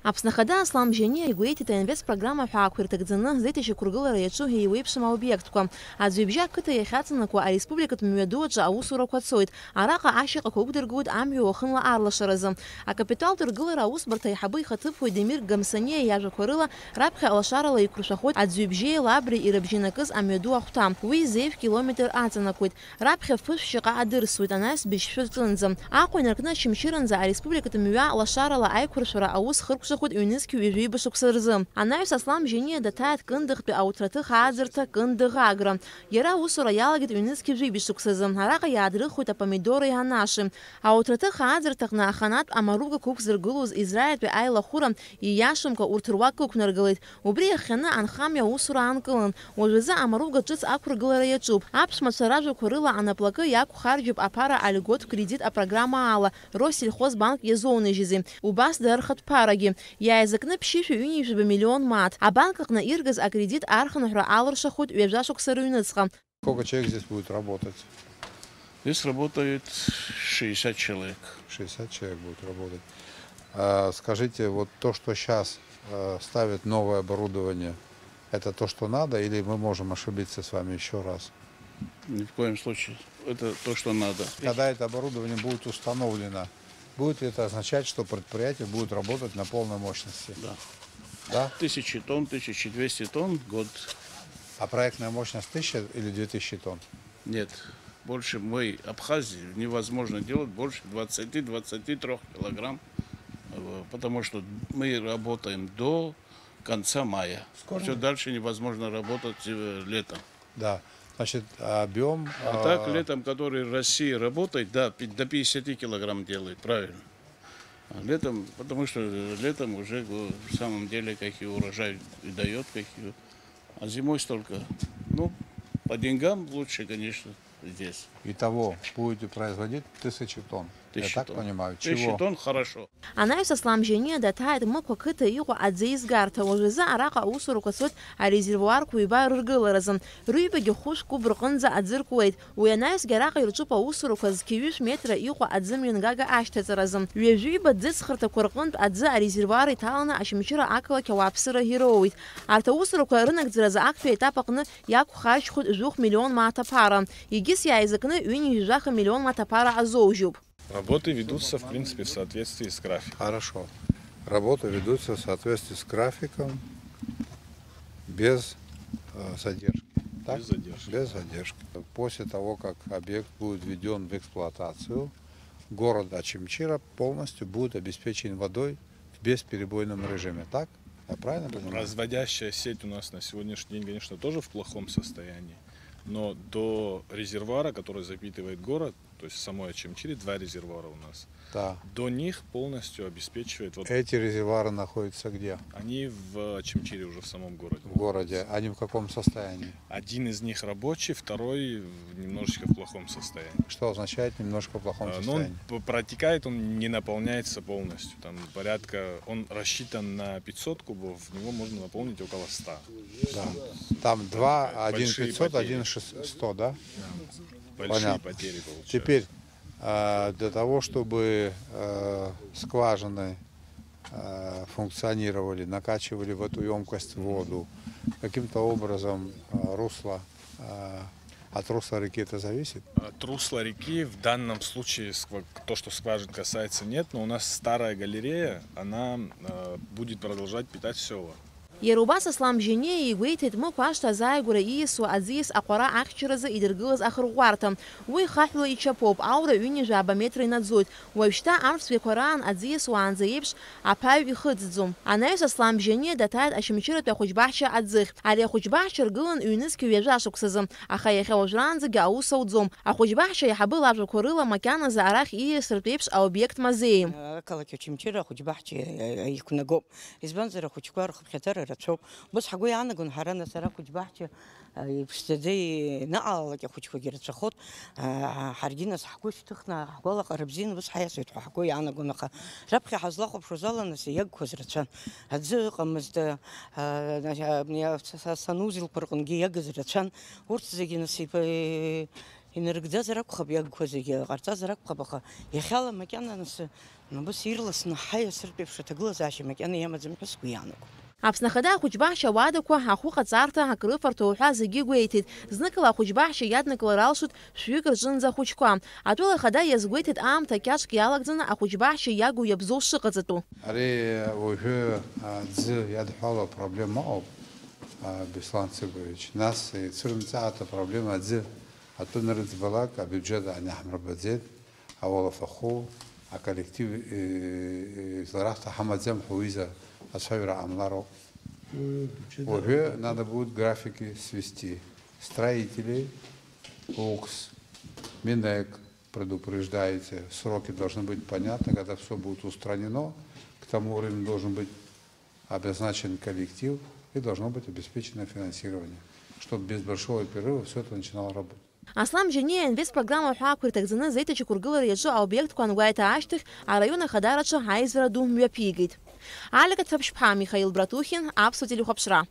Аԥснахада Аслан Бжьаниа игәеиҭеит аинвестпрограмма ҳәаақәа ирҭагӡаны зеиҭашьақәыргылара иаҿу еиуеиԥшым аобиектқәа. Аӡҩыбжьа ақыҭа иахьаҵанакуа ареспубликатә мҩаду аҿы аусурақәа цоит. Араҟа ашьаҟақәа ықәдыргоит амҩа уахынла аарлашаразы. Акапиталтә ргылара аусбарҭа аиҳабы ихаҭыԥуаҩ Демир Гамсаниа иажәақәа рыла раԥхьа алашарала иқәыршәахоит аӡҩыбжьеи лабреи ирыбжьанакыз амҩаду ахәҭа. Уи зеиԥш километр аҵанакуеит. Раԥхьа фышә шьаҟа адырсуеит анаҩс быжьшәырҿынӡа. Аҟәа инаркны ачымчыранӡа ареспубликатә мҩа лашарала аиқәыршәара аус хыркәшахоит ҩнызқьҩ ҩажәи бышықәса рзы. Анаҩс Аслан Бжьаниа даҭааит Кындыӷтәи ауҭраҭых ааӡырҭа Кындыӷ Агра. Иара аусура иалагеит ҩнызқьҩ жәиб шықәсазы. Араҟа иаадрыхуеит апомидори анаши. Ауҭраҭых ааӡырҭаҟны аханатә амарувгақәа ықәзыргылоз Израильтәи аилахәыра ииашамкәа урҭ руак ықәнаргылеит. Убри иахҟьаны анхамҩа аусура аанкылан. Уажәазы амарувга ҿыц ақәыргылара иаҿуп. Аԥшәмацәа ражәақәа рыла анаплакы иақәхарџьып аԥара алигот кредит апрограмма ала Россельхозбанк иазоунижьызи. Убас дархатә ԥарагьы. Иааизакны ԥшьышәа ҩынҩажәаба миллион маат. Абанк аҟны иргаз акредит архынҳәра алыршахоит ҩажәа шықәса рыҩныҵҟа. Сколько человек здесь будет работать? Здесь работает 60 человек. 60 человек будет работать. Скажите, вот то, что сейчас ставят новое оборудование, это то, что надо, или мы можем ошибиться с вами еще раз? Ни в коем случае. Это то, что надо. Когда это оборудование будет установлено, будет ли это означать, что предприятие будет работать на полной мощности? Да. Да? 1000 тонн, 1200 тонн в год. А проектная мощность 1000 или 2000 тонн? Нет. Больше мы, Абхазии, невозможно делать больше 20-23 килограмм. Потому что мы работаем до конца мая. Все дальше невозможно работать летом. Да. Значит, объем... А так летом, который в России работает, да, до 50 килограмм делает, правильно. А летом, потому что летом уже в самом деле какие урожай и дает, какие. А зимой столько. Ну, по деньгам лучше, конечно, здесь. Итого будете производить 1000 тонн. Я так понимаю. 1000 тонн хорошо. Анаҩс Аслан Бжьаниа даҭааит Мықә ақыҭа иҟоу аӡы изгарҭа. Уажәазы араҟа аусурақәа цоит арезервуарқәа ҩба рыргыларазы. Рыҩбагьы хәышәк куб рҟынӡа аӡы ркуеит. Уи анаҩсгьы араҟа ирҿуп аусурақәа зқьиҩышә метра иҟоу аӡы мҩангага ашьҭаҵаразы. Ҩажәиба ӡыцхырҭақәа рҟынтә аӡы арезервуар иҭаланы Ашьымчыра ақалақь ауааԥсыра ироуит. Арҭ аусурақәа рынагӡаразы актәи аетап аҟны иақәхаршьхоит 2 миллион маат аԥара. Егьыс иааизакны ҩынҩажәаха миллион маат аԥара азоужьуп. Работы ведутся, в принципе, в соответствии с графиком. Хорошо. Работы ведутся в соответствии с графиком, без задержки. Так? Без задержки. Без задержки. После того, как объект будет введен в эксплуатацию, город Очимчира полностью будет обеспечен водой в бесперебойном режиме. Так? Я правильно понимаю? Разводящая сеть у нас на сегодняшний день, конечно, тоже в плохом состоянии. Но до резервуара, который запитывает город, то есть в самой Очимчире 2 резервуара у нас. Да. До них полностью обеспечивает... Вот, эти резервуары находятся где? Они в Очимчире уже в самом городе. В городе. Они в каком состоянии? Один из них рабочий, второй немножечко в плохом состоянии. Что означает немножко в плохом состоянии? Он протекает, он не наполняется полностью. Там порядка, он рассчитан на 500 кубов, в него можно наполнить около 100. Да. Там 2, один 500, один 100, да? Большие потери получаются. Теперь, для того, чтобы скважины функционировали, накачивали в эту емкость воду, каким-то образом русло, от русла реки это зависит? От русла реки в данном случае, то, что скважин касается, нет, но у нас старая галерея, она будет продолжать питать села. Иара убас Аслан Бжьаниа игәеиҭеит Мықә ашҭа азааигәара ииасуа аӡиас аҟәара ахьчаразы идыргылаз ахырӷәӷәарҭа. Уи хаҳәла ичаԥоуп, аура ҩынҩажәаба метра инаӡоит. Уажәшьҭа амҵәцәақәа раан аӡиас уаанӡа еиԥш аԥаҩ ихыҵӡом. Анаҩс Аслан Бжьаниа даҭааит Ашьымчыратәи ахәыҷбаҳча аӡыхь. Ари ахәыҷбаҳча ргылан ҩнызқьҩ ҩажәа шықәсазы, аха иахьа уажәраанӡагьы аус ауӡом. Ахәыҷбаҳча иаҳабы лажәақәа рыла макьаназы арахь ииасыртә еиԥш аобиект мазеи. Ақалақь Очимчыра ахәыҷбаҳча иқәнагоуп. Избанзар ахәыҷқәа рхыԥхьаҭара рацәоуп. Быс ҳгәы иаанагон ҳара нас ара ахәыҷбаҳча иԥшӡаӡа инаҟалалак ахәыҷқәагьы рацәахоит. Ҳаргьы нас ҳгәы шьҭыхны ҳгәалаҟара бзианы быс ҳаиасуеит ҳәа ҳгәы иаанагон, аха раԥхьа ҳазлахәаԥшуаз ала нас иагқәаз рацәан. Аӡы ыҟамызт, санузелқәа рҟынгьы иагыз рацәан. Урҭ зегьы нас инаргӡазар акәхап иагқәа зегьы ҟарҵазар акәхап, аха иахьала макьана нас ирласны ҳаиасыртә еиԥш аҭагылазаашьа макьана иамаӡам ҳәа сгәы иаанагом. Аԥсны Ахада ахәыҷбаҳча ауадақәа ахәы ҟаҵарҭа акрыфарҭоу ҳәа зегьы гәеиҭеит. Зныкала ахәыҷбаҳча иаднакылар алшоит шәҩык рҿынӡа ахәыҷқәа. Атәыла Ахада иазгәеиҭеит аамҭа кьаҿк иалагӡаны ахәыҷбаҳча иагу иабзоу шыҟаҵатәу. Ари уажәы аӡы иадҳәало проблема ауп, Беслан Цыгович. Нас ицәырымҵааит апроблема аӡы атәы нарыӡбалак абиуџьет аанаҳмырбаӡеит, ауалафахәы, аколлектив зларахта ҳамаӡам ҳәа уиза ацәажәара ҟамлароуп. Уажәы надо будет графики свести. Строителей, УКС, Минэк предупреждаете, сроки должны быть понятны, когда все будет устранено, к тому времени должен быть обозначен коллектив и должно быть обеспечено финансирование, чтобы без большого перерыва все это начинало работать. Аслам Џьаниа инвестпрограмма ҳәаақәа ирҭагӡаны зеиҭаҷақәыргылара иаҿу аобиектқәа ангәааиҭа ашьҭахь араион Ахадараҿы аизара ду мҩаԥигеит. Алика Ҭраԥшь-ԥҳа, Михаил Братухин, Аԥсуа телехәаԥшра.